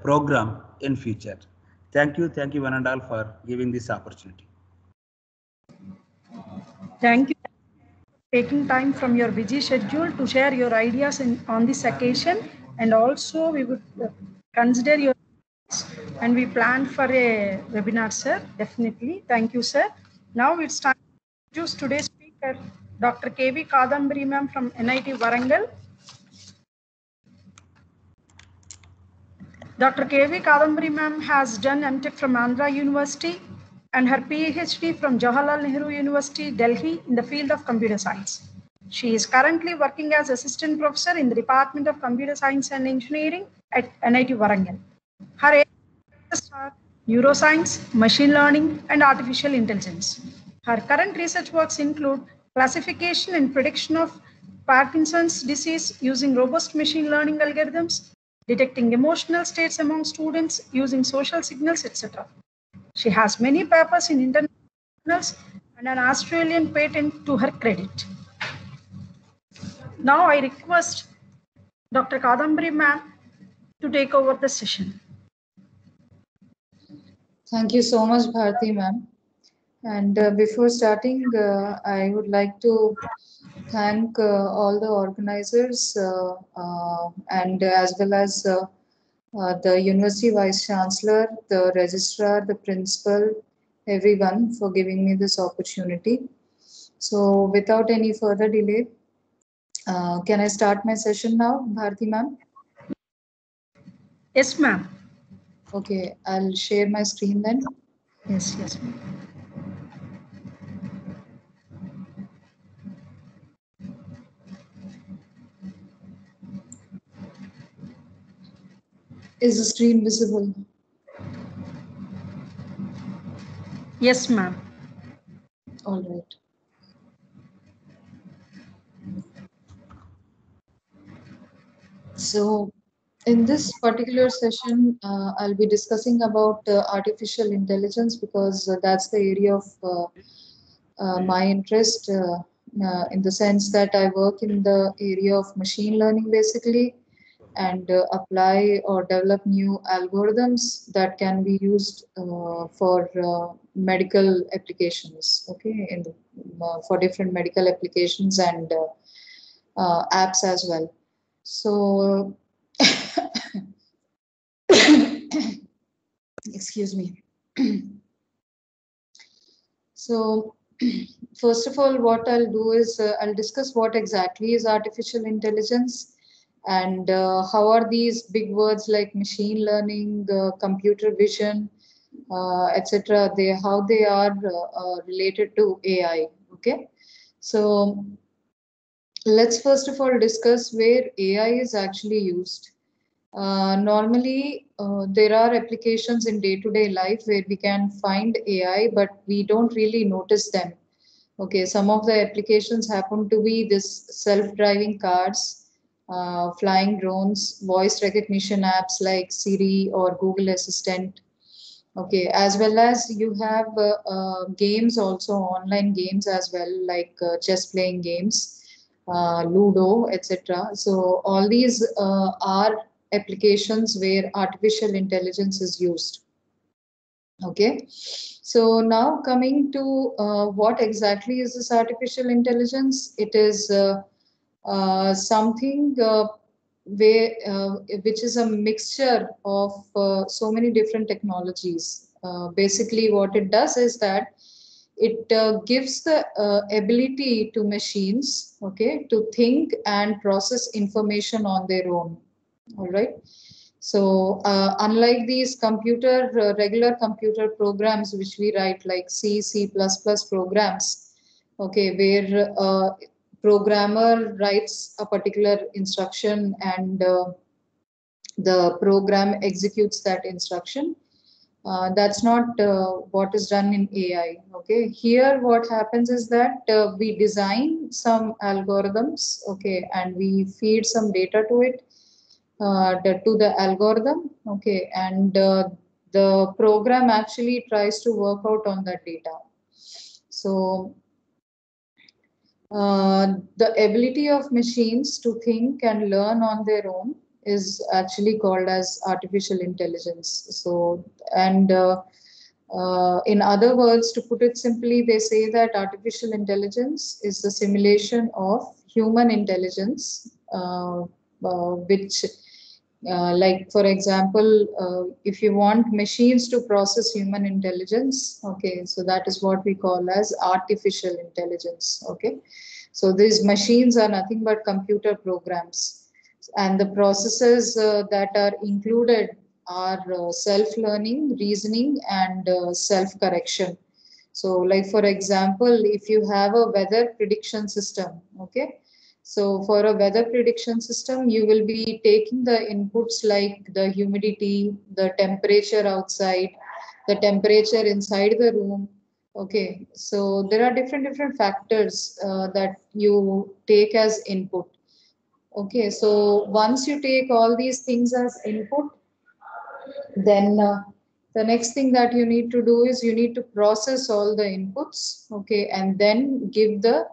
program in future. Thank you one and all for giving this opportunity. Thank you for taking time from your busy schedule to share your ideas on this occasion, and also we would consider your and we plan for a webinar, sir. Definitely. Thank you, sir. Now it's time to introduce today's speaker, Dr. K.V. Kadambari ma'am from NIT Warangal. Dr. K.V. Kadambari ma'am has done MTech from Andhra University and her PhD from Jawaharlal Nehru University, Delhi in the field of computer science. She is currently working as assistant professor in the Department of Computer Science and Engineering at NIT Warangal. Her areas are neuroscience, machine learning, and artificial intelligence. Her current research works include classification and prediction of Parkinson's disease using robust machine learning algorithms, detecting emotional states among students using social signals, etc. She has many papers in international journals and an Australian patent to her credit. Now I request Dr. Kadambari ma'am to take over the session. Thank you so much, Bharti ma'am. And before starting, I would like to thank all the organizers and as well as the University Vice Chancellor, the Registrar, the Principal, everyone for giving me this opportunity. So without any further delay, can I start my session now, Bharti ma'am? Yes, ma'am. Okay, I'll share my screen then. Yes, ma'am. Is the screen visible? Yes, ma'am. All right. So in this particular session, I'll be discussing about artificial intelligence because that's the area of my interest in the sense that I work in the area of machine learning basically and apply or develop new algorithms that can be used for medical applications, okay, for different medical applications and apps as well. So, excuse me. So, first of all, what I'll do is I'll discuss what exactly is artificial intelligence and how are these big words like machine learning, computer vision, etc. How they are related to AI. Okay, so let's first of all discuss where AI is actually used. Normally, there are applications in day-to-day life where we can find AI, but we don't really notice them. Okay, some of the applications happen to be this self-driving cars, flying drones, voice recognition apps like Siri or Google Assistant. Okay, as well as you have games also, online games as well, like chess playing games, Ludo, etc. So all these are applications where artificial intelligence is used. Okay, so now coming to what exactly is this artificial intelligence? It is something which is a mixture of so many different technologies. Basically, what it does is that it gives the ability to machines, okay, to think and process information on their own. All right. So unlike these regular computer programs which we write like C, C++ programs, okay, where programmer writes a particular instruction and the program executes that instruction. That's not what is done in AI. Okay, here what happens is that we design some algorithms, okay, and we feed some data to it, to the algorithm, okay, and the program actually tries to work out on that data. So the ability of machines to think and learn on their own is actually called as artificial intelligence. So, and in other words, to put it simply, they say that artificial intelligence is the simulation of human intelligence, which, like for example, if you want machines to process human intelligence, okay, so that is what we call as artificial intelligence, okay. So these machines are nothing but computer programs, and the processes that are included are self-learning, reasoning, and self-correction. So, like for example, if you have a weather prediction system, okay, so for a weather prediction system, you will be taking the inputs like the humidity, the temperature outside, the temperature inside the room. Okay, so there are different factors that you take as input. Okay, so once you take all these things as input, then the next thing that you need to do is you need to process all the inputs, okay, and then give the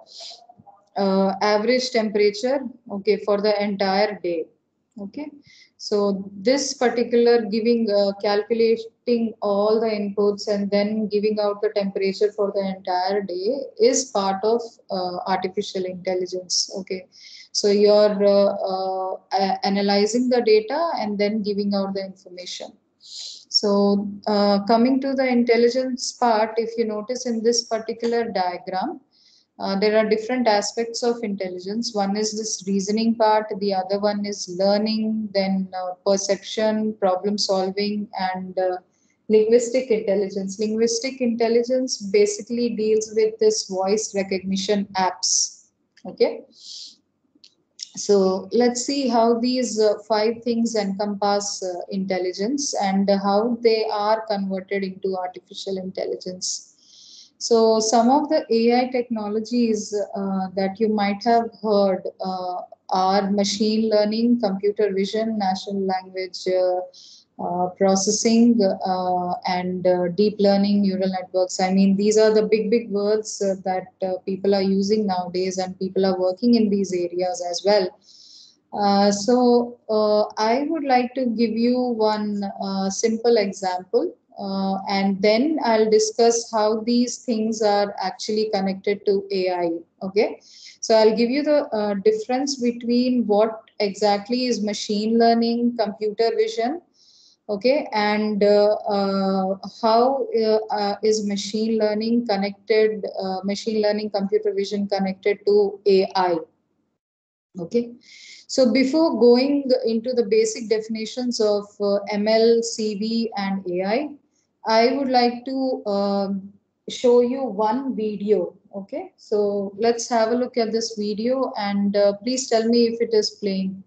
average temperature, okay, for the entire day, okay. So this particular giving, calculating all the inputs and then giving out the temperature for the entire day is part of artificial intelligence, okay. So you're analyzing the data and then giving out the information. So coming to the intelligence part, if you notice in this particular diagram, there are different aspects of intelligence. One is this reasoning part, the other one is learning, then perception, problem solving, and linguistic intelligence. Linguistic intelligence basically deals with this voice recognition apps. Okay. So let's see how these five things encompass intelligence and how they are converted into artificial intelligence. So some of the AI technologies that you might have heard are machine learning, computer vision, natural language processing, and deep learning neural networks. I mean, these are the big words that people are using nowadays, and people are working in these areas as well. I would like to give you one simple example, and then I'll discuss how these things are actually connected to AI. Okay, so I'll give you the difference between what exactly is machine learning, computer vision, okay, and how is machine learning connected, machine learning, computer vision connected to AI. Okay, so before going into the basic definitions of ML, CV, and AI, I would like to show you one video. Okay, so let's have a look at this video, and please tell me if it is playing.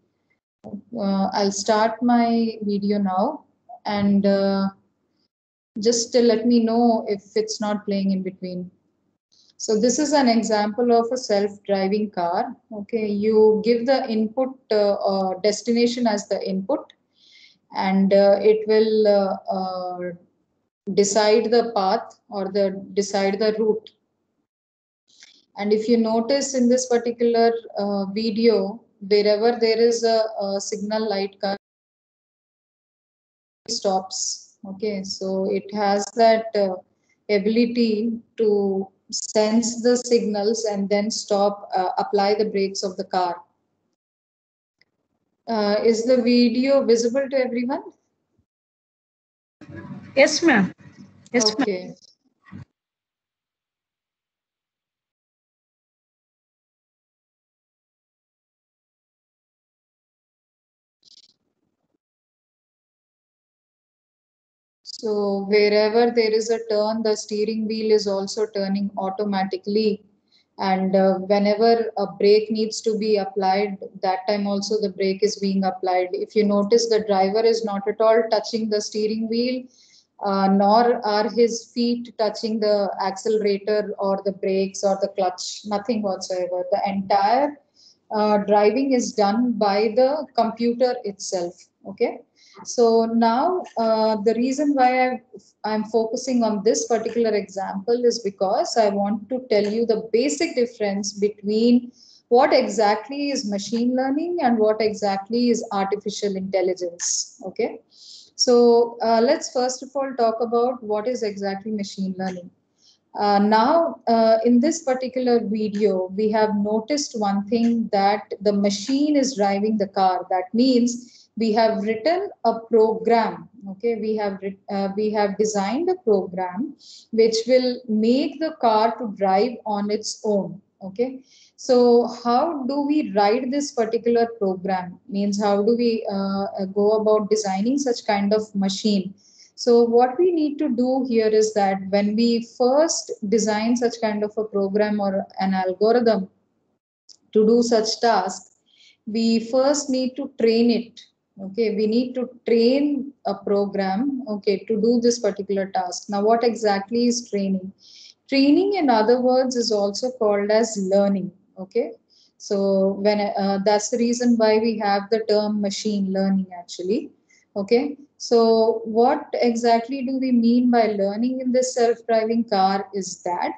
I'll start my video now, and just let me know if it's not playing in between. So this is an example of a self-driving car. Okay, you give the input destination as the input, and it will decide the path or decide the route. And if you notice in this particular video, wherever there is a signal light car stops. Okay, so it has that ability to sense the signals and then stop, apply the brakes of the car. Is the video visible to everyone? Yes, ma'am. Yes, ma'am. Okay. So wherever there is a turn, the steering wheel is also turning automatically. And whenever a brake needs to be applied, that time also the brake is being applied. If you notice, the driver is not at all touching the steering wheel, nor are his feet touching the accelerator or the brakes or the clutch, nothing whatsoever. The entire driving is done by the computer itself. Okay. So now the reason why I'm focusing on this particular example is because I want to tell you the basic difference between what exactly is machine learning and what exactly is artificial intelligence. Okay, so let's first of all talk about what is exactly machine learning. In this particular video, we have noticed one thing, that the machine is driving the car. That means we have written a program. Okay, we have designed a program which will make the car to drive on its own. Okay, so how do we write this particular program? Means how do we go about designing such kind of machine? So what we need to do here is that when we first design such kind of a program or an algorithm to do such task, we first need to train it. Okay, we need to train a program, okay, to do this particular task. Now, what exactly is training? Training, in other words, is also called as learning. Okay, so when that's the reason why we have the term machine learning actually. Okay, so what exactly do we mean by learning in this self-driving car is that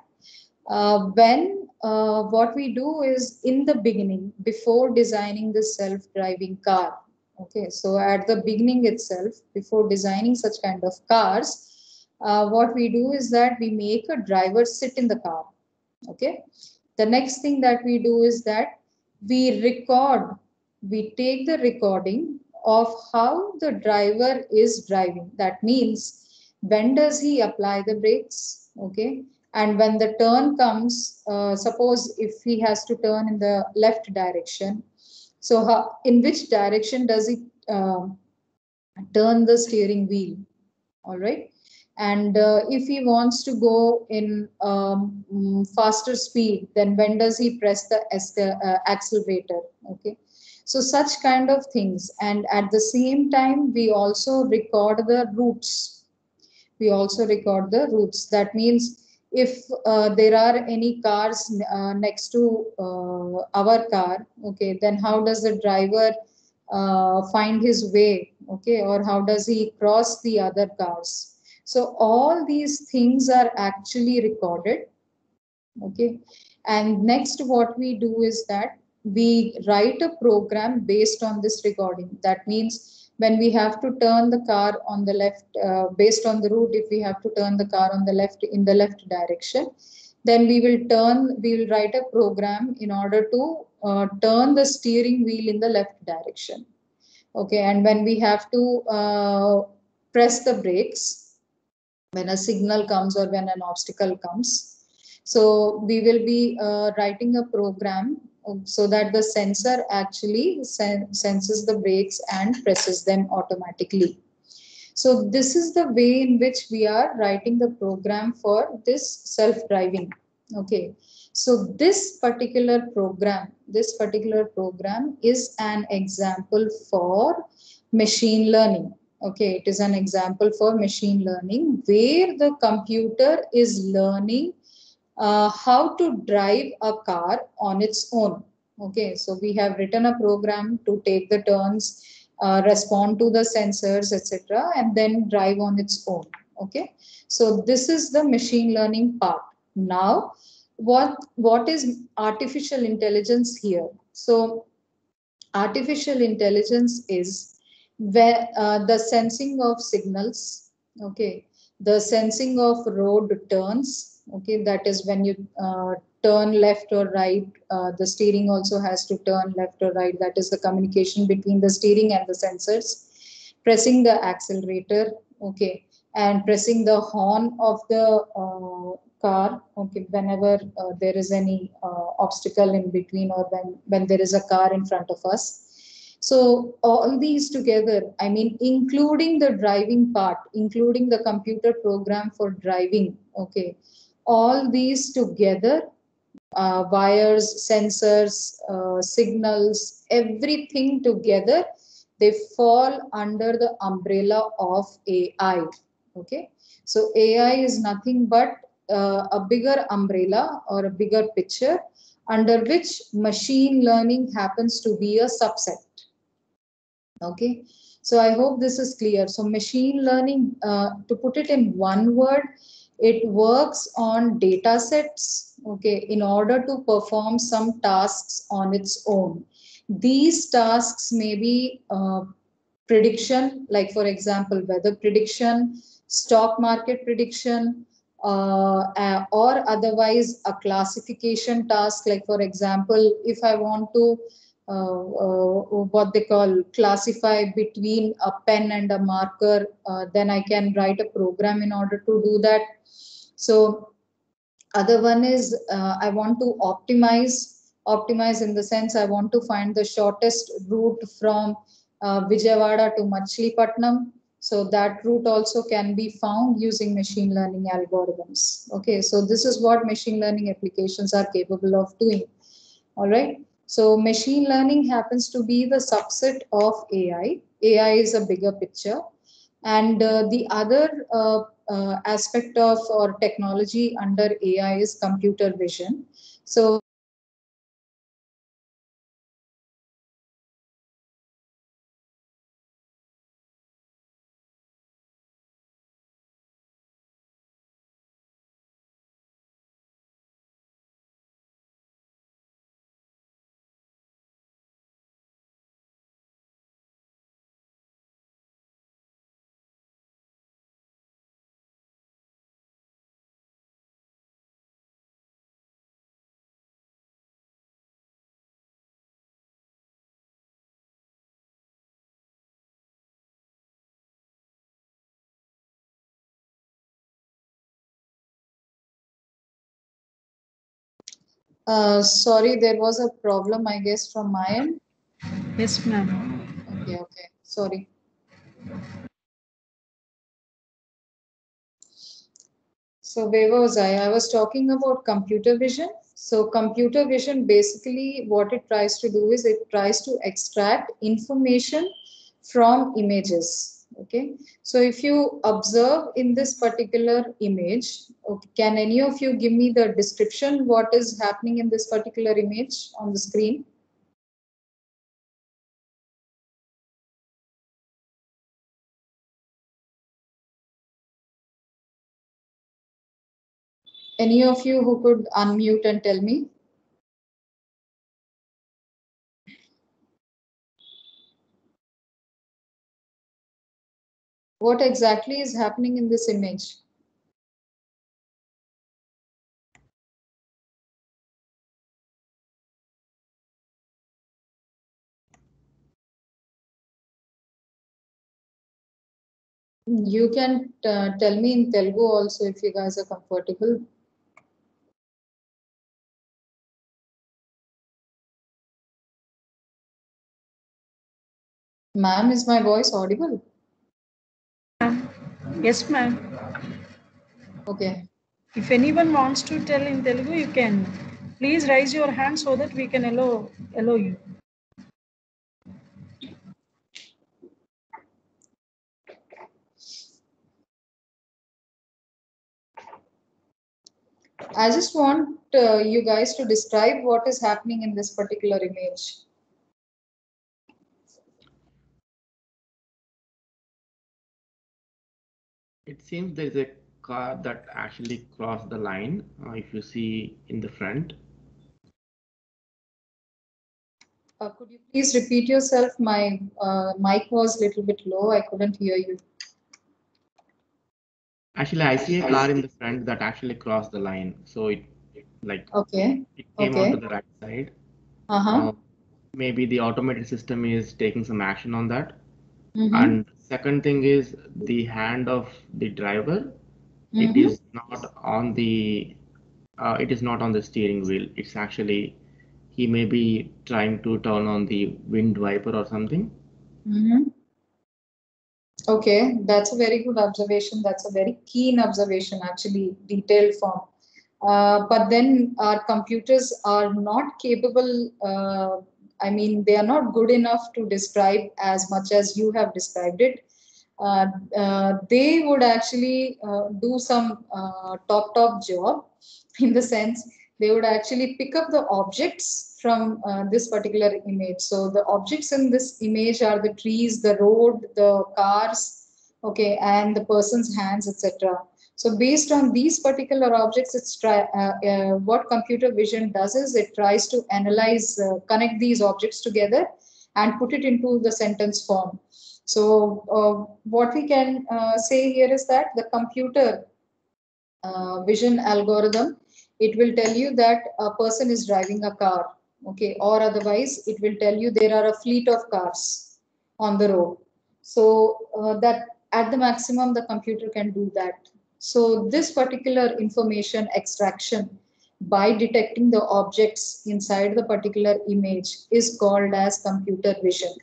when what we do is, in the beginning, before designing this self-driving car, okay, so at the beginning itself, before designing such kind of cars, what we do is that we make a driver sit in the car. Okay, the next thing that we do is that we take the recording of how the driver is driving. That means, when does he apply the brakes? Okay, and when the turn comes, suppose if he has to turn in the left direction, so in which direction does he turn the steering wheel? All right, and if he wants to go in faster speed, then when does he press the accelerator? Okay, so such kind of things. And at the same time, we also record the routes. That means, if there are any cars next to our car, okay, then how does the driver find his way? Okay, or how does he cross the other cars? So all these things are actually recorded. Okay, and next what we do is that we write a program based on this recording. That means, when we have to turn the car on the left, based on the route, if we have to turn the car on the left, in the left direction, then we will write a program in order to turn the steering wheel in the left direction. Okay, and when we have to press the brakes, when a signal comes or when an obstacle comes, so we will be writing a program so that the sensor actually senses the brakes and presses them automatically. So this is the way in which we are writing the program for this self-driving. Okay, so this particular program is an example for machine learning. Okay, it is an example for machine learning where the computer is learning how to drive a car on its own. Okay, so we have written a program to take the turns, respond to the sensors, etc., and then drive on its own. Okay, so this is the machine learning part. Now, what is artificial intelligence here? So artificial intelligence is where the sensing of signals, okay, the sensing of road turns, okay, that is when you turn left or right, the steering also has to turn left or right. That is the communication between the steering and the sensors. Pressing the accelerator, okay, and pressing the horn of the car, okay, whenever there is any obstacle in between, or when there is a car in front of us. So all these together, I mean, including the driving part, including the computer program for driving, okay, all these together, wires, sensors, signals, everything together, they fall under the umbrella of AI. Okay, so AI is nothing but a bigger umbrella or a bigger picture under which machine learning happens to be a subset. Okay, so I hope this is clear. So machine learning, to put it in one word, it works on data sets, okay, in order to perform some tasks on its own. These tasks may be prediction, like for example, weather prediction, stock market prediction, or otherwise a classification task, like for example, if I want to what they call classify between a pen and a marker, then I can write a program in order to do that. So other one is I want to optimize in the sense I want to find the shortest route from Vijayawada to Machilipatnam. So that route also can be found using machine learning algorithms. Okay, so this is what machine learning applications are capable of doing. All right. So machine learning happens to be the subset of AI. AI is a bigger picture. And the other aspect of or technology under AI is computer vision. So sorry, there was a problem, I guess, from my end. Yes, ma'am. Okay, okay. Sorry. So where was I? I was talking about computer vision. So computer vision, basically what it tries to do is it tries to extract information from images. Okay. So if you observe in this particular image, okay, can any of you give me the description what is happening in this particular image on the screen? Any of you who could unmute and tell me? What exactly is happening in this image? You can tell me in Telugu also if you guys are comfortable. Ma'am, is my voice audible? Yes, ma'am. Okay. If anyone wants to tell in Telugu, you can. Please raise your hand so that we can allow you. I just want you guys to describe what is happening in this particular image. It seems there is a car that actually crossed the line, if you see in the front. Could you please repeat yourself? My mic was a little bit low. I couldn't hear you. Actually, I see a car in the front that actually crossed the line. So it Okay. it came Okay. onto the right side. Uh-huh. Maybe the automated system is taking some action on that. Mm-hmm. And second thing is the hand of the driver. It Mm-hmm. is not on the steering wheel. It's actually he may be trying to turn on the wind wiper or something. Mm-hmm. Okay, that's a very good observation. That's a very keen observation, actually, detailed form. But then our computers are not capable, I mean, they are not good enough to describe as much as you have described it. They would actually do some top job in the sense they would actually pick up the objects from this particular image. So the objects in this image are the trees, the road, the cars, okay, and the person's hands, etc. So based on these particular objects, what computer vision does is it tries to analyze, connect these objects together and put it into the sentence form. So what we can say here is that the computer vision algorithm, it will tell you that a person is driving a car, okay, or otherwise it will tell you there are a fleet of cars on the road. So that at the maximum the computer can do that. So this particular information extraction by detecting the objects inside the particular image is called as computer vision,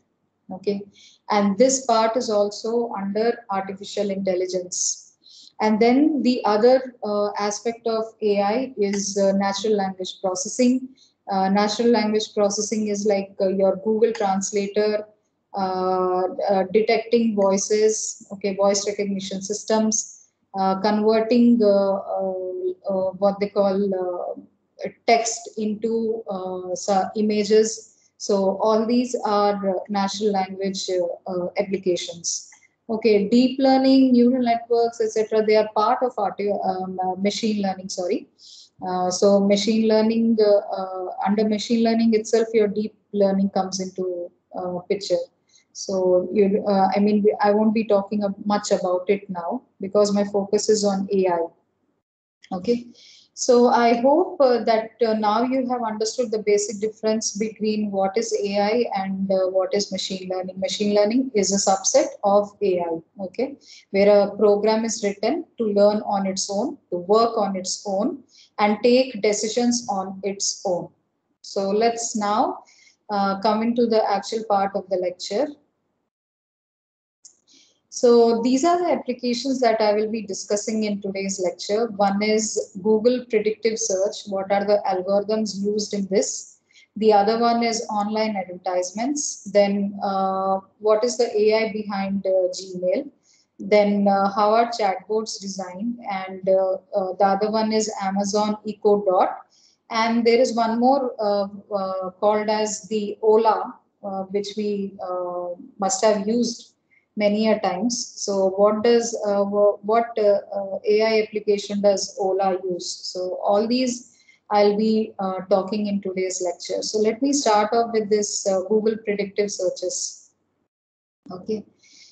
okay, and this part is also under artificial intelligence. And then the other aspect of AI is natural language processing. Natural language processing is like your Google Translator, detecting voices, okay, voice recognition systems, converting what they call text into images. So all these are natural language applications. Okay, deep learning, neural networks, etc. They are part of machine learning. Sorry. So machine learning, under machine learning itself, your deep learning comes into picture. So I mean, I won't be talking much about it now because my focus is on AI. Okay. So I hope that now you have understood the basic difference between what is AI and what is machine learning. Machine learning is a subset of AI, okay, where a program is written to learn on its own, to work on its own, and take decisions on its own. So let's now come into the actual part of the lecture. So these are the applications that I will be discussing in today's lecture. One is Google Predictive Search. What are the algorithms used in this? The other one is online advertisements. Then what is the AI behind Gmail? Then how are chatbots designed? And the other one is Amazon Echo Dot. And there is one more called as the Ola, which we must have used many a times. So what does AI application does Ola use? So all these I'll be talking in today's lecture. So let me start off with this Google predictive searches. Okay.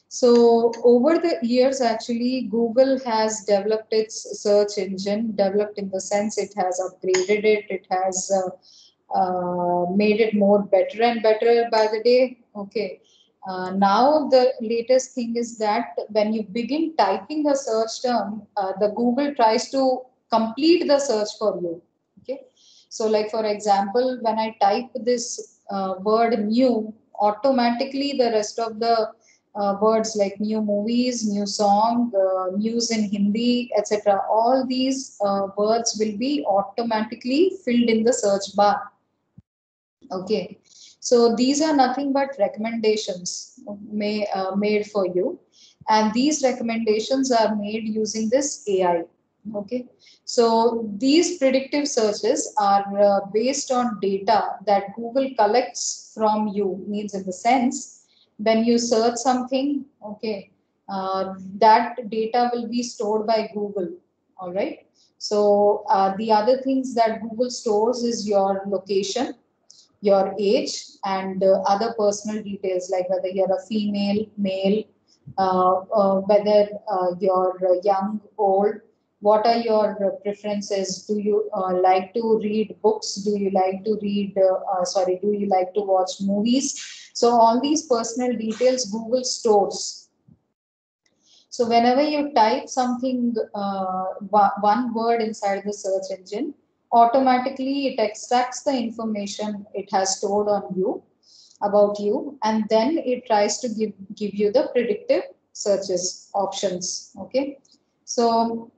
So over the years, actually, Google has developed its search engine, developed in the sense it has upgraded it, it has made it more better and better by the day. Okay. Now the latest thing is that when you begin typing a search term, the Google tries to complete the search for you. Okay, so like for example, when I type this word new, automatically the rest of the words like new movies, new song, news in Hindi, etc. All these words will be automatically filled in the search bar. Okay, so these are nothing but recommendations made for you, and these recommendations are made using this AI. Okay, so these predictive searches are based on data that Google collects from you. Means in the sense when you search something, okay, that data will be stored by Google. All right. So the other things that Google stores is your location, your age, and other personal details like whether you're a female, male, whether you're young, old, what are your preferences? Do you like to read books? Do you like to read, do you like to watch movies? So all these personal details Google stores. So whenever you type something, one word inside the search engine, automatically it extracts the information it has stored on you, about you, and then it tries to give you the predictive searches options. Okay, so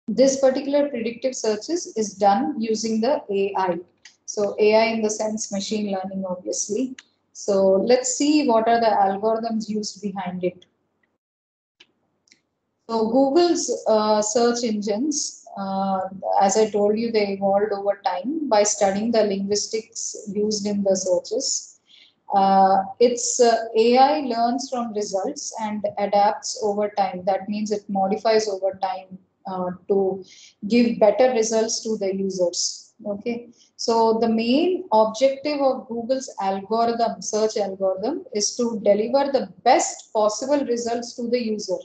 this particular predictive searches is done using the AI. So AI in the sense machine learning, obviously. So let's see what are the algorithms used behind it. So Google's search engines, as I told you, they evolved over time by studying the linguistics used in the searches. Its AI learns from results and adapts over time. That means it modifies over time to give better results to the users. Okay, so the main objective of Google's algorithm, search algorithm, is to deliver the best possible results to the user.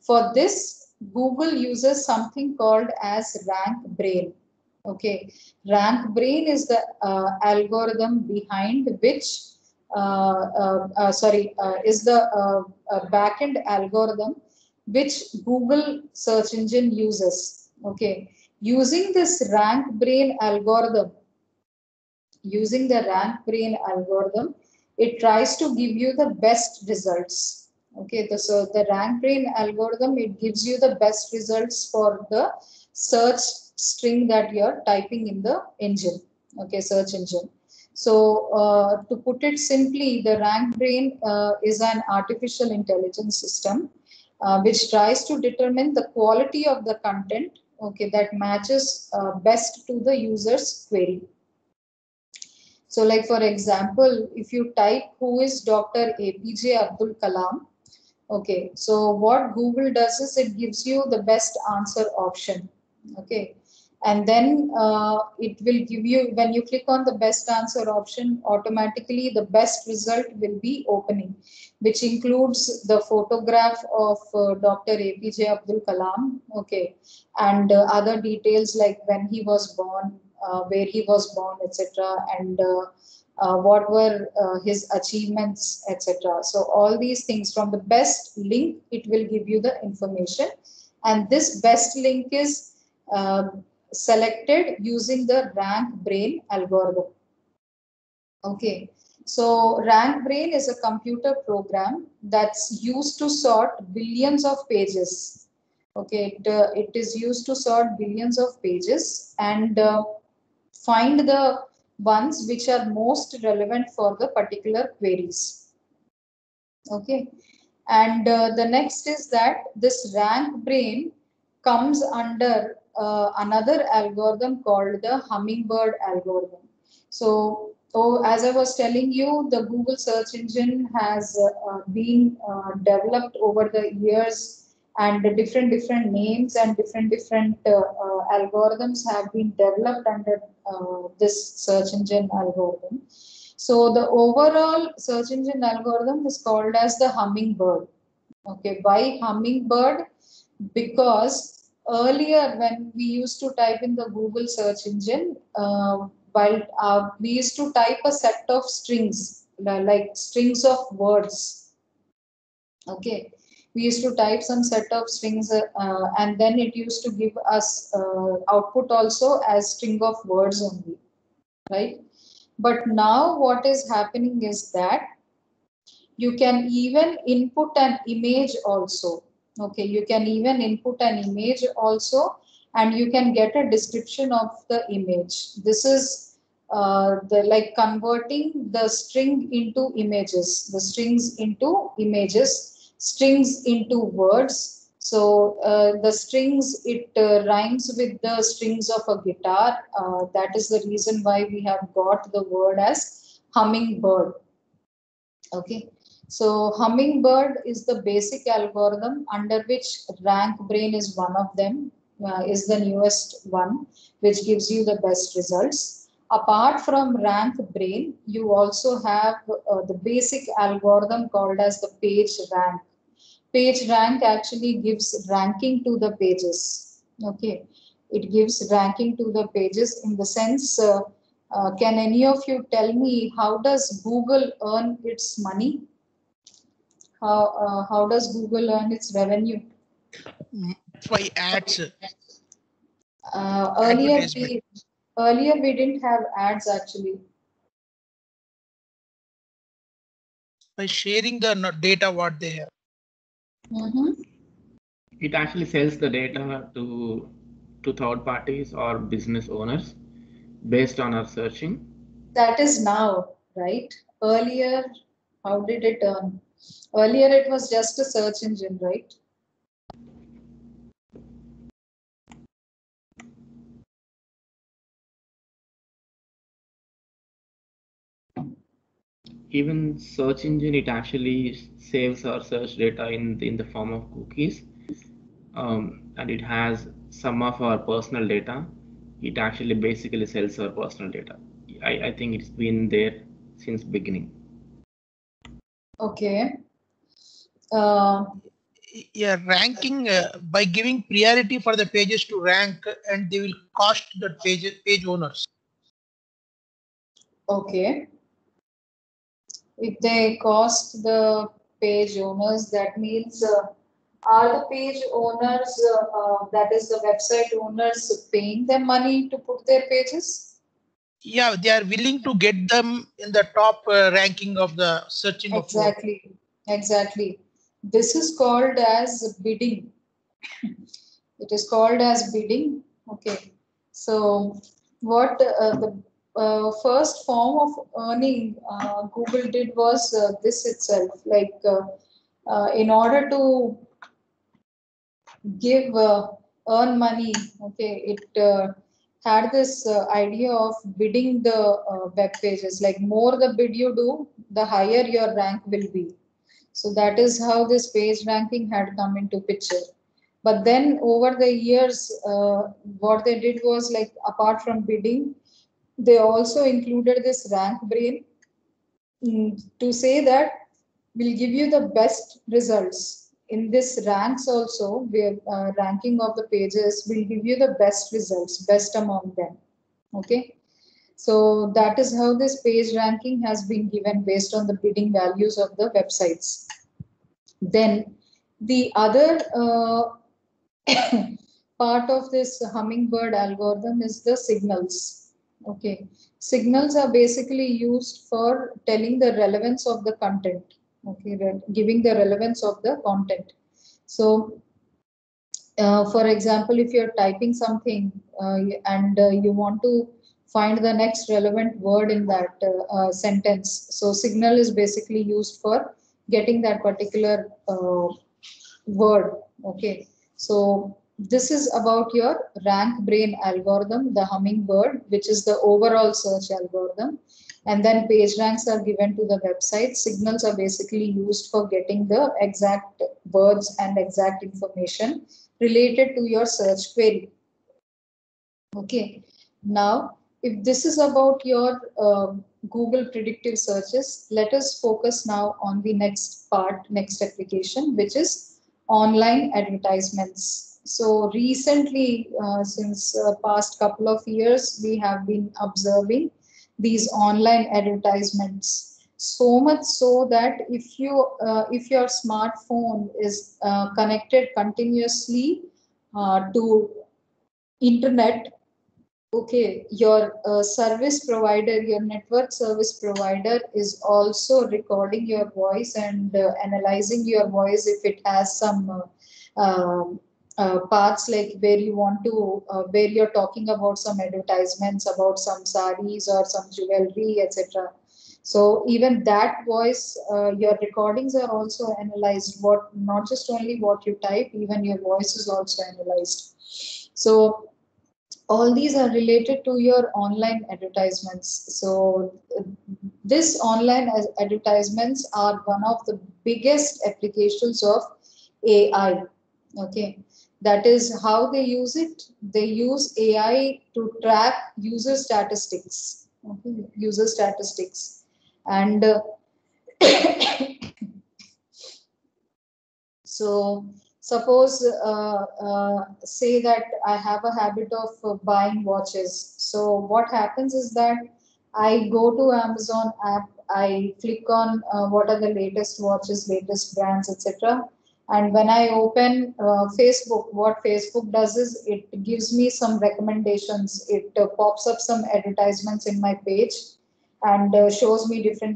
For this, Google uses something called as RankBrain. Okay, RankBrain is the algorithm behind which is the backend algorithm which Google search engine uses. Okay, using this RankBrain algorithm, it tries to give you the best results. Okay, so the RankBrain algorithm, it gives you the best results for the search string that you're typing in the engine. Okay, search engine. So to put it simply, the RankBrain is an artificial intelligence system which tries to determine the quality of the content, okay, that matches best to the user's query. So like for example, if you type who is Dr. APJ Abdul Kalam, okay, so what Google does is it gives you the best answer option. Okay, and then it will give you, when you click on the best answer option, automatically the best result will be opening, which includes the photograph of Dr. APJ Abdul Kalam, okay, and other details like when he was born, where he was born, etc., and what were his achievements, etc. So all these things, from the best link, it will give you the information, and this best link is selected using the RankBrain algorithm. Okay, so RankBrain is a computer program that's used to sort billions of pages. Okay, it is used to sort billions of pages and find the ones which are most relevant for the particular queries. Okay, and the next is that this RankBrain comes under another algorithm called the Hummingbird algorithm. So, as I was telling you, the Google search engine has been developed over the years, and different names and different algorithms have been developed under this search engine algorithm. So the overall search engine algorithm is called as the Hummingbird. Okay, why Hummingbird? Because earlier when we used to type in the Google search engine, we used to type a set of strings, like strings of words. Okay, we used to type some set of strings and then it used to give us output also as string of words only, right? But now what is happening is that you can even input an image also. Okay, you can even input an image also, and you can get a description of the image. This is the like converting the string into images, the strings into images, strings into words. So the strings, it rhymes with the strings of a guitar. That is the reason why we have got the word as hummingbird. Okay, so Hummingbird is the basic algorithm under which RankBrain is one of them, is the newest one, which gives you the best results. Apart from RankBrain, you also have the basic algorithm called as the PageRank. PageRank actually gives ranking to the pages. Okay, it gives ranking to the pages in the sense, can any of you tell me how does Google earn its money? How does Google earn its revenue? By ads. Earlier we didn't have ads actually. By sharing the data what they have. It actually sells the data to third parties or business owners based on our searching. That is now, right? Earlier, how did it earn? Earlier it was just a search engine, right? even search engine, it actually saves our search data in the form of cookies, and it has some of our personal data. It actually basically sells our personal data. I think it's been there since beginning. Okay. Yeah, ranking by giving priority for the pages to rank, and they will cost the page owners. Okay. If they cost the page owners, that means are the page owners, that is the website owners, paying them money to put their pages? Yeah, they are willing to get them in the top ranking of the searching of word. Exactly. Exactly. This is called as bidding. It is called as bidding. Okay. So what the first form of earning Google did was this itself. Like in order to give earn money, okay, it had this idea of bidding the web pages. Like more the bid you do, the higher your rank will be. So that is how this page ranking had come into picture. But then over the years, what they did was, like, apart from bidding, they also included this rank brain, to say that we'll give you the best results. In this ranks also, where ranking of the pages will give you the best results, best among them. Okay. So that is how this page ranking has been given based on the bidding values of the websites. Then the other part of this hummingbird algorithm is the signals. Okay, signals are basically used for telling the relevance of the content. Okay, giving the relevance of the content. So for example, if you're typing something and you want to find the next relevant word in that sentence, so signal is basically used for getting that particular word. Okay, so this is about your rank brain algorithm, the hummingbird, which is the overall search algorithm. And then page ranks are given to the website. Signals are basically used for getting the exact words and exact information related to your search query. Okay, now if this is about your Google predictive searches, let us focus now on the next part, next application, which is online advertisements. So recently, since past couple of years, we have been observing these online advertisements. So much so that if your smartphone is connected continuously to internet, okay, your service provider, your network service provider is also recording your voice and analyzing your voice if it has some parts, like where you want to, where you're talking about some advertisements about some saris or some jewelry, etc. So even that voice, your recordings are also analyzed. What, not just only what you type, even your voice is also analyzed. So all these are related to your online advertisements. So this online advertisements are one of the biggest applications of AI. Okay, that is how they use it. They use AI to track user statistics. Okay, user statistics. And so suppose say that I have a habit of buying watches. So what happens is that I go to Amazon app, I click on what are the latest watches, latest brands, etc. And when I open Facebook, what Facebook does is it gives me some recommendations. It pops up some advertisements in my page and shows me different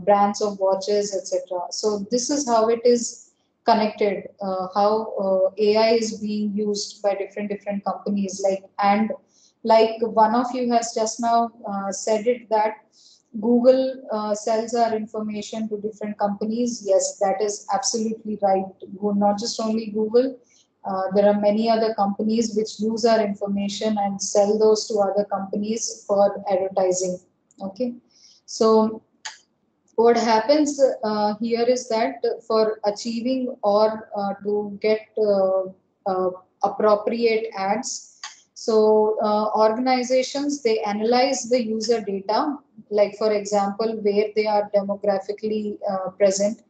brands of watches, etc. So this is how it is connected, how AI is being used by different companies. And like one of you has just now said it, that Google sells our information to different companies. Yes, that is absolutely right. Not just only Google, there are many other companies which use our information and sell those to other companies for advertising. Okay. So what happens here is that for achieving or to get appropriate ads, so organizations, they analyze the user data, like for example, where they are demographically present.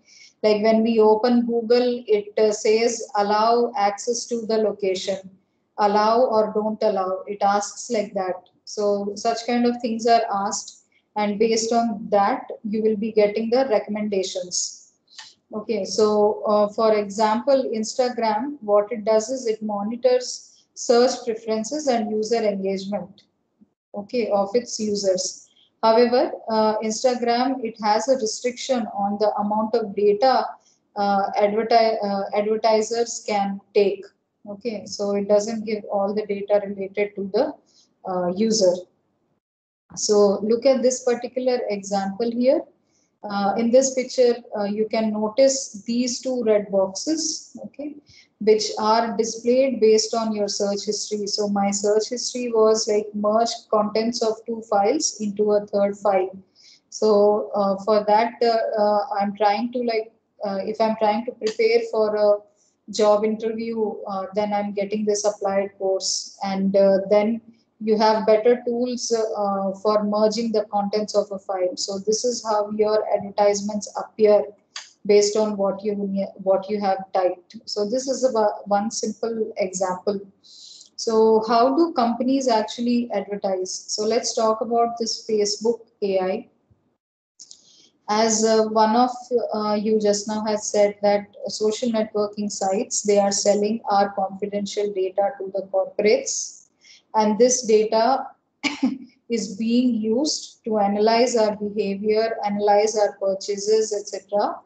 Like when we open Google, it says allow access to the location, allow or don't allow. It asks like that. So such kind of things are asked, and based on that, you will be getting the recommendations. Okay, so for example, Instagram, what it does is it monitors search preferences and user engagement, okay, of its users. However, Instagram, it has a restriction on the amount of data advertisers can take. Okay, so it doesn't give all the data related to the user. So look at this particular example here. In this picture, you can notice these two red boxes, okay, which are displayed based on your search history. So my search history was like merge contents of two files into a third file. So for that, I'm trying to if I'm trying to prepare for a job interview, then I'm getting this applied course, and then you have better tools for merging the contents of a file. So this is how your advertisements appear based on what you have typed. So this is one simple example. So how do companies actually advertise? So let's talk about this Facebook AI. As one of you just now has said that social networking sites, they are selling our confidential data to the corporates, and this data is being used to analyze our behavior, analyze our purchases, etc.,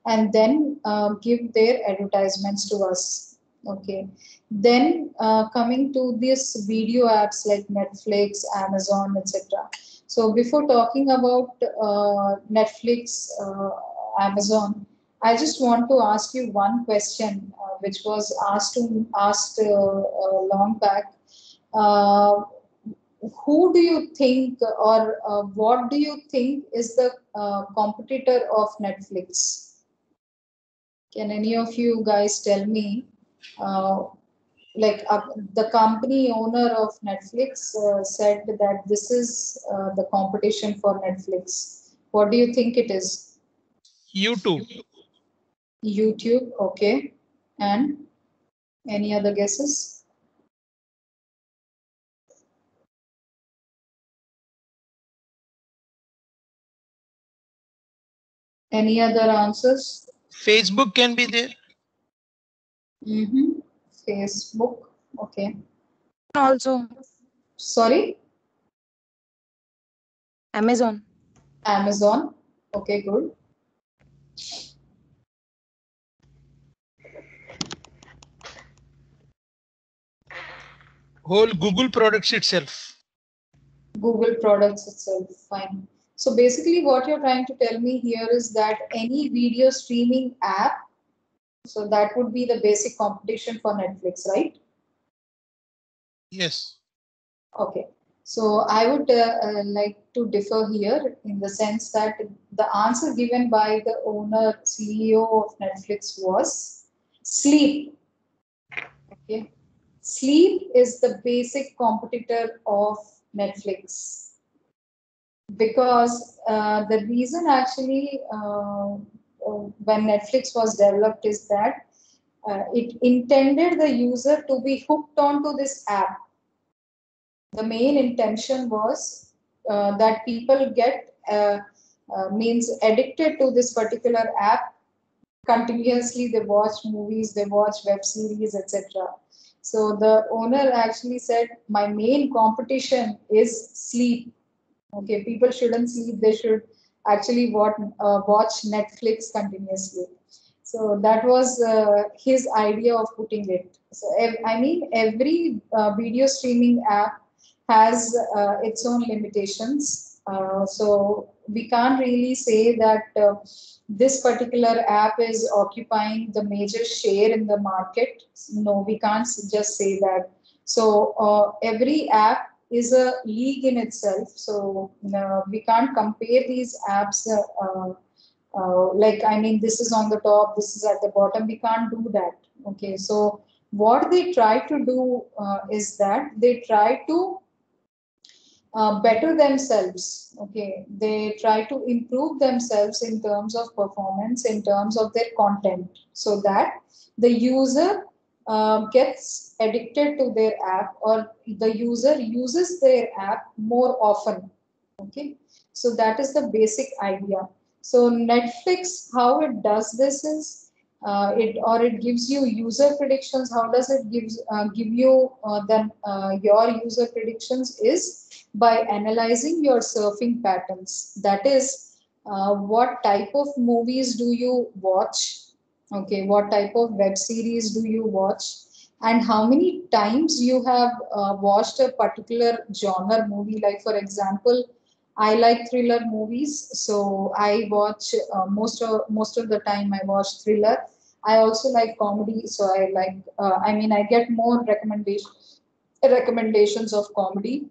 and then give their advertisements to us. Okay. Then coming to these video apps like Netflix, Amazon, etc. So before talking about Netflix, Amazon, I just want to ask you one question, which was asked long back. Who do you think, or what do you think is the competitor of Netflix? Can any of you guys tell me? The company owner of Netflix said that this is the competition for Netflix. What do you think it is? YouTube. YouTube, okay. And any other guesses? Any other answers? Facebook can be there. Facebook, okay. Also, Sorry? Amazon. Amazon, okay, good. Whole Google products itself. Google products itself, fine. So basically what you're trying to tell me here is that any video streaming app, so that would be the basic competition for Netflix, right? Yes. Okay. So I would like to differ here in the sense that the answer given by the owner, CEO of Netflix was sleep. Okay. Sleep is the basic competitor of Netflix. Because the reason actually when Netflix was developed is that it intended the user to be hooked onto this app. The main intention was that people get means addicted to this particular app. Continuously they watch movies, they watch web series, etc. So the owner actually said, my main competition is sleep. Okay, people shouldn't sleep, they should actually watch Netflix continuously. So that was his idea of putting it. So I mean, every video streaming app has its own limitations. So we can't really say that this particular app is occupying the major share in the market. No, we can't just say that. So every app is a league in itself. So we can't compare these apps like, I mean, this is on the top, this is at the bottom. We can't do that. Okay, so what they try to do is that they try to better themselves. Okay, they try to improve themselves in terms of performance, in terms of their content, so that the user gets addicted to their app, or the user uses their app more often. Okay, so that is the basic idea. So Netflix, how it does this is it gives you user predictions. How does it give you then your user predictions is by analyzing your surfing patterns. That is, what type of movies do you watch? Okay, what type of web series do you watch? And how many times you have watched a particular genre movie. Like, for example, I like thriller movies, so I watch most of the time I watch thriller. I also like comedy, so I like. I mean, I get more recommendations of comedy.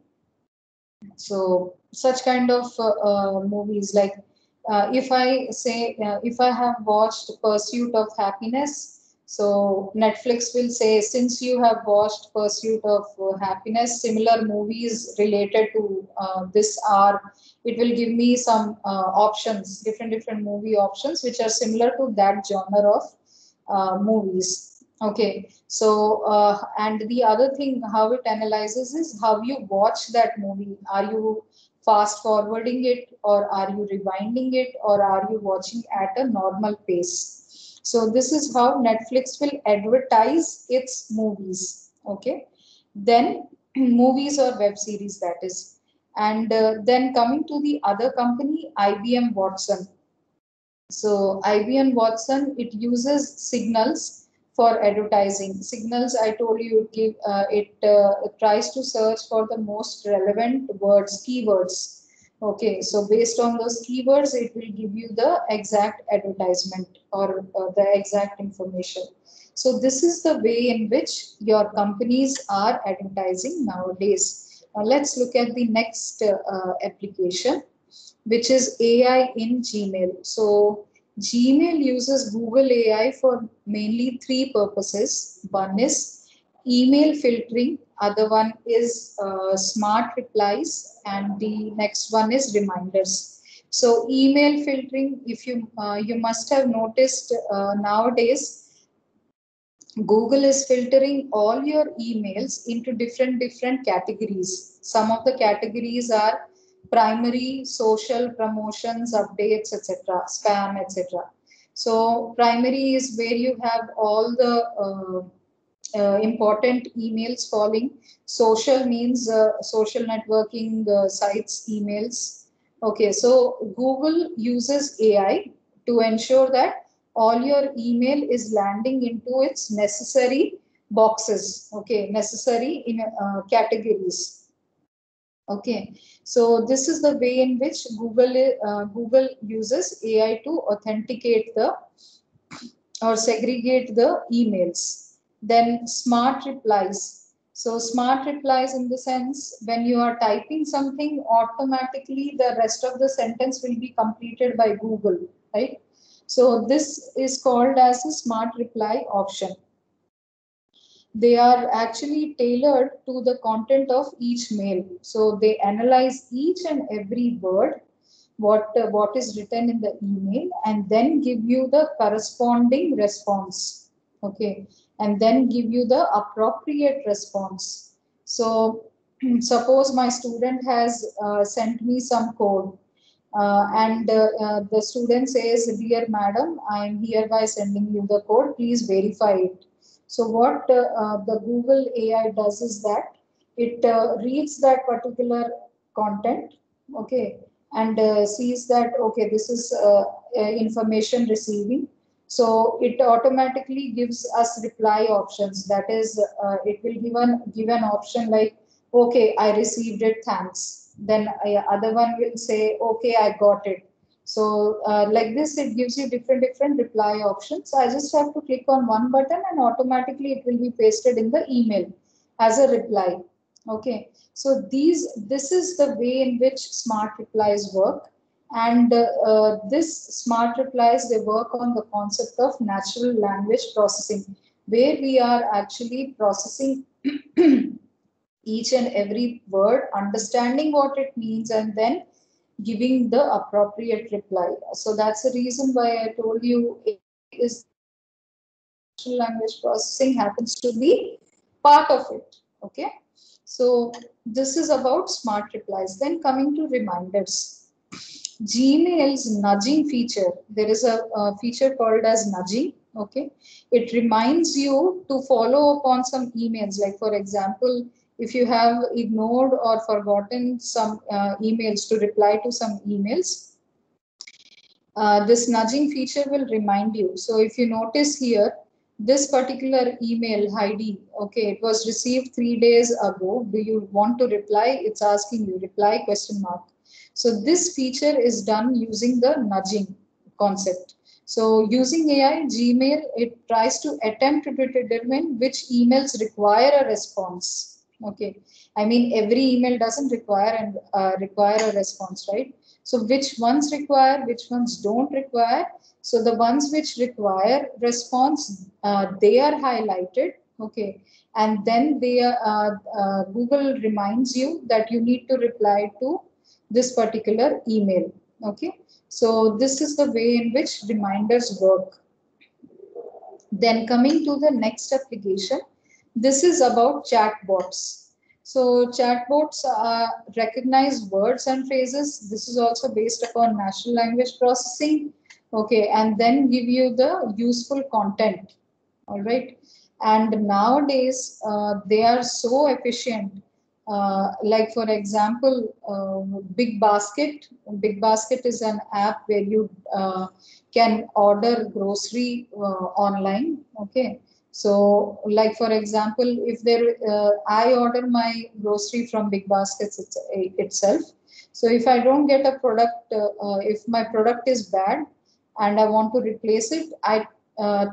So such kind of movies, like if I say if I have watched Pursuit of Happiness, so Netflix will say, since you have watched Pursuit of Happiness, similar movies related to this are, it will give me some options, different movie options which are similar to that genre of movies. Okay, so and the other thing how it analyzes is how you watch that movie. Are you fast forwarding it, or are you rewinding it, or are you watching at a normal pace? So this is how Netflix will advertise its movies. Okay, then movies or web series, that is. And then coming to the other company, IBM Watson. So IBM Watson, it uses signals for advertising. Signals, I told you, it tries to search for the most relevant words, keywords. Okay, so based on those keywords, it will give you the exact advertisement, or the exact information. So this is the way in which your companies are advertising nowadays. Now let's look at the next application, which is AI in Gmail. So Gmail uses Google AI for mainly three purposes. One is email filtering, other one is smart replies, and the next one is reminders. So email filtering, if you must have noticed nowadays, Google is filtering all your emails into different categories. Some of the categories are primary, social, promotions, updates, etc., spam, etc. So primary is where you have all the important emails falling. Social means social networking sites emails. Okay, so Google uses AI to ensure that all your email is landing into its necessary boxes. Okay, necessary in categories. Okay, so this is the way in which Google uses AI to authenticate the, or segregate the emails. Then smart replies. So smart replies, in the sense, when you are typing something, automatically the rest of the sentence will be completed by Google, right? So this is called as a smart reply option. They are actually tailored to the content of each mail. So they analyze each and every word, what is written in the email, and then give you the corresponding response. Okay, and then give you the appropriate response. So suppose my student has sent me some code, and the student says, dear madam, I am hereby sending you the code, please verify it. So what the Google AI does is that it reads that particular content, okay, and sees that, okay, this is information receiving. So it automatically gives us reply options. That is, it will give an option like, okay, I received it, thanks. Then other one will say, okay, I got it. So like this, it gives you different reply options. I just have to click on one button and automatically it will be pasted in the email as a reply. Okay, so this is the way in which smart replies work. And this smart replies, they work on the concept of natural language processing, where we are actually processing each and every word, understanding what it means, and then giving the appropriate reply. So that's the reason why I told you is natural language processing happens to be part of it. Okay. So this is about smart replies. Then coming to reminders. Gmail's nudging feature, there is a feature called as nudging. Okay. It reminds you to follow up on some emails. Like for example, if you have ignored or forgotten some emails, to reply to some emails, this nudging feature will remind you. So if you notice here, this particular email, Heidi, okay, it was received 3 days ago. Do you want to reply? It's asking you, reply question mark. So this feature is done using the nudging concept. So using AI, Gmail, it tries to attempt to determine which emails require a response. Okay, I mean every email doesn't require a response, right? So which ones require, which ones don't require. So the ones which require response, they are highlighted. Okay, and then Google reminds you that you need to reply to this particular email. Okay, so this is the way in which reminders work. Then coming to the next application, this is about chatbots. So chatbots recognize words and phrases. This is also based upon natural language processing. Okay, and then give you the useful content. All right. And nowadays, they are so efficient. Like for example, Big Basket. Big Basket is an app where you can order grocery online. Okay. So, like for example, if I order my grocery from Big Baskets itself. So, if I don't get a product, if my product is bad and I want to replace it, I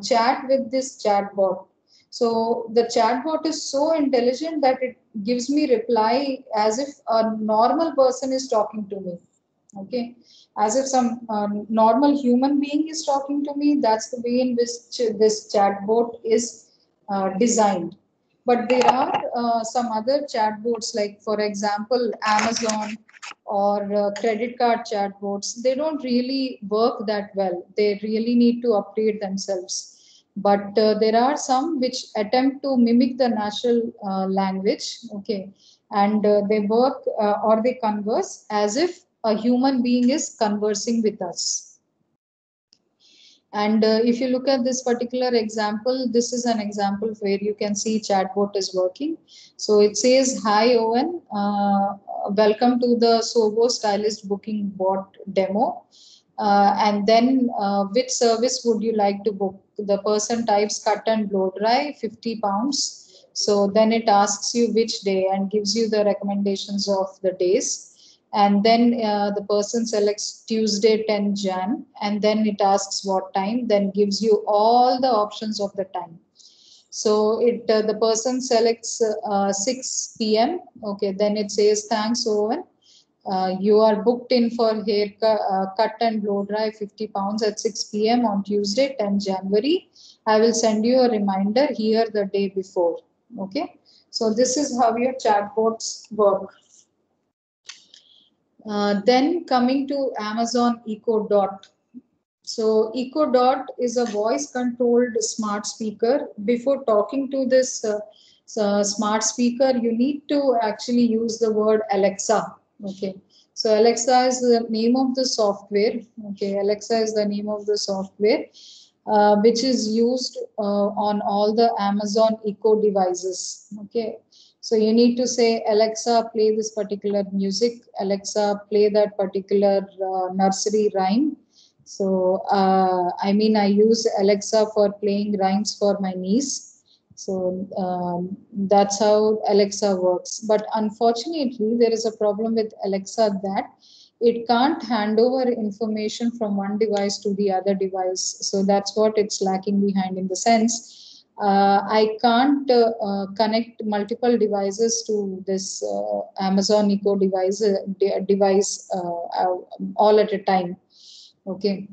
chat with this chatbot. So the chatbot is so intelligent that it gives me reply as if a normal person is talking to me. Okay, as if some normal human being is talking to me. That's the way in which this chatbot is designed. But there are some other chatbots, like for example, Amazon or credit card chatbots. They don't really work that well. They really need to upgrade themselves. But there are some which attempt to mimic the natural language. Okay, and they work or they converse as if a human being is conversing with us. And if you look at this particular example, this is an example where you can see chatbot is working. So it says, "Hi Owen, welcome to the Sobo Stylist Booking Bot demo." And then which service would you like to book? The person types cut and blow dry, 50 pounds. So then it asks you which day and gives you the recommendations of the days. And then the person selects Tuesday 10 Jan, and then it asks what time, then gives you all the options of the time. So the person selects 6 p.m. Okay, then it says, "Thanks, Owen. You are booked in for hair cut and blow dry 50 pounds at 6 p.m. on Tuesday 10 January. I will send you a reminder here the day before." Okay, so this is how your chatbots work. Then coming to Amazon Echo Dot. So Echo Dot is a voice controlled smart speaker. Before talking to this smart speaker, you need to actually use the word Alexa. Okay. So Alexa is the name of the software. Okay. Alexa is the name of the software, which is used on all the Amazon Echo devices. Okay. So you need to say, "Alexa, play this particular music. Alexa, play that particular nursery rhyme." So, I mean, I use Alexa for playing rhymes for my niece. So that's how Alexa works. But unfortunately, there is a problem with Alexa that it can't hand over information from one device to the other device. So that's what it's lacking behind, in the sense I can't connect multiple devices to this Amazon Echo device all at a time. Okay.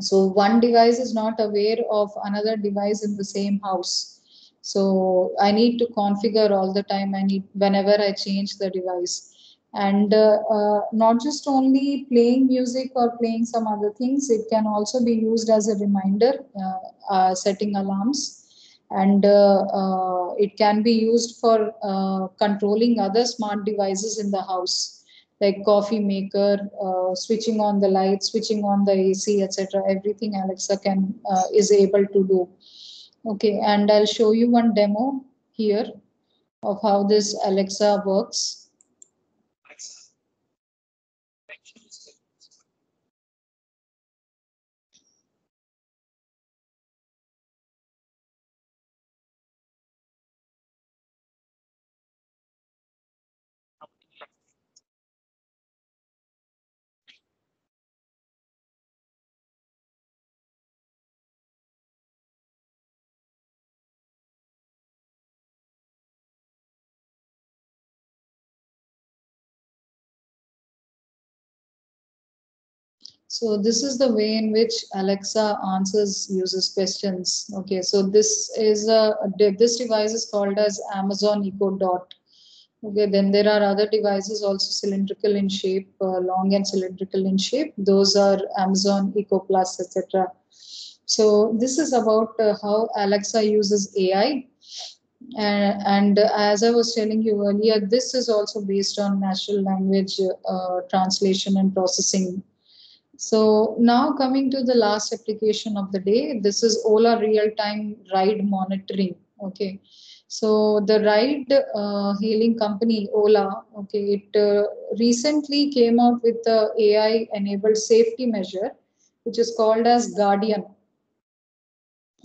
So one device is not aware of another device in the same house. So I need to configure all the time. Whenever I change the device. And not just only playing music or playing some other things, it can also be used as a reminder, setting alarms. And it can be used for controlling other smart devices in the house, like coffee maker, switching on the lights, switching on the AC, etc. Everything Alexa can is able to do. Okay, and I'll show you one demo here of how this Alexa works. So this is the way in which Alexa answers users' questions. Okay, so this device is called as Amazon Echo Dot. Okay, then there are other devices also cylindrical in shape, long and cylindrical in shape. Those are Amazon Echo Plus, etc. So this is about how Alexa uses AI. And as I was telling you earlier, this is also based on natural language translation and processing. So now coming to the last application of the day, this is Ola real-time ride monitoring. Okay, so the ride hailing company Ola, okay, it recently came out with the AI-enabled safety measure, which is called as Guardian.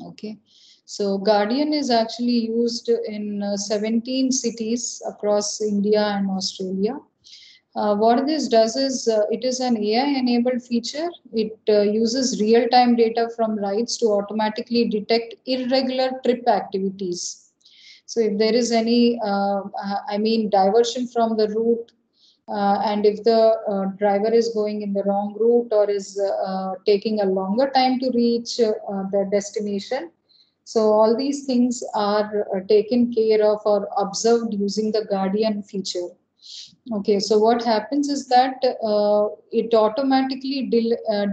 Okay, so Guardian is actually used in 17 cities across India and Australia. What this does is it is an AI-enabled feature. It uses real-time data from rides to automatically detect irregular trip activities. So if there is any, diversion from the route, and if the driver is going in the wrong route or is taking a longer time to reach the destination, so all these things are taken care of or observed using the Guardian feature. Okay, so what happens is that it automatically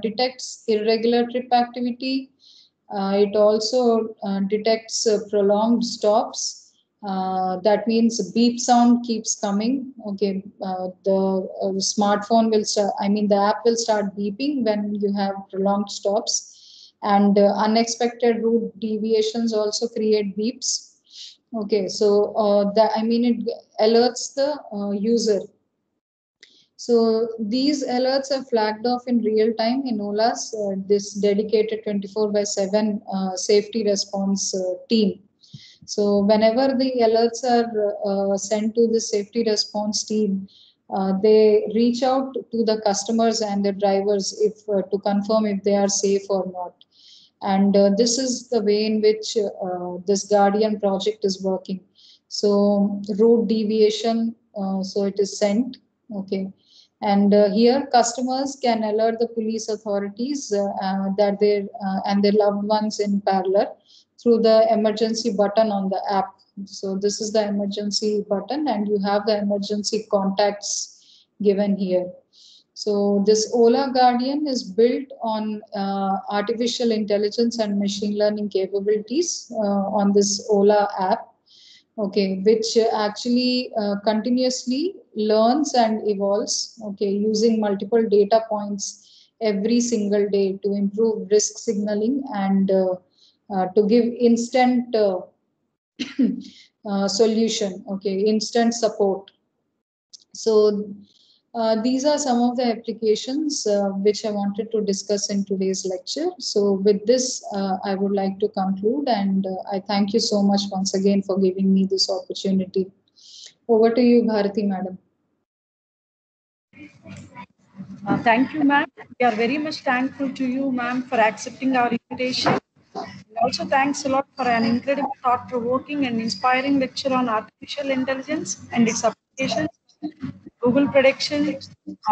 detects irregular trip activity. It also detects prolonged stops. That means beep sound keeps coming. Okay, the smartphone will start, the app will start beeping when you have prolonged stops. And unexpected route deviations also create beeps. Okay, so it alerts the user. So these alerts are flagged off in real time in Ola's this dedicated 24/7 safety response team. So whenever the alerts are sent to the safety response team, they reach out to the customers and the drivers if to confirm if they are safe or not. And this is the way in which this Guardian project is working. So route deviation, so it is sent. Okay. And here customers can alert the police authorities that and their loved ones in parallel through the emergency button on the app. So this is the emergency button and you have the emergency contacts given here. So this Ola Guardian is built on artificial intelligence and machine learning capabilities on this Ola app. Okay, which actually continuously learns and evolves, okay, using multiple data points every single day to improve risk signaling and to give instant solution, okay, instant support. So these are some of the applications which I wanted to discuss in today's lecture. So with this, I would like to conclude and I thank you so much once again for giving me this opportunity. Over to you, Bharati madam. Thank you, ma'am. We are very much thankful to you, ma'am, for accepting our invitation. Also, thanks a lot for an incredible, thought-provoking and inspiring lecture on artificial intelligence and its applications, Google prediction,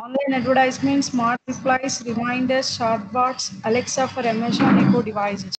online advertisements, smart replies, reminders, chatbots, Alexa for Amazon Echo devices.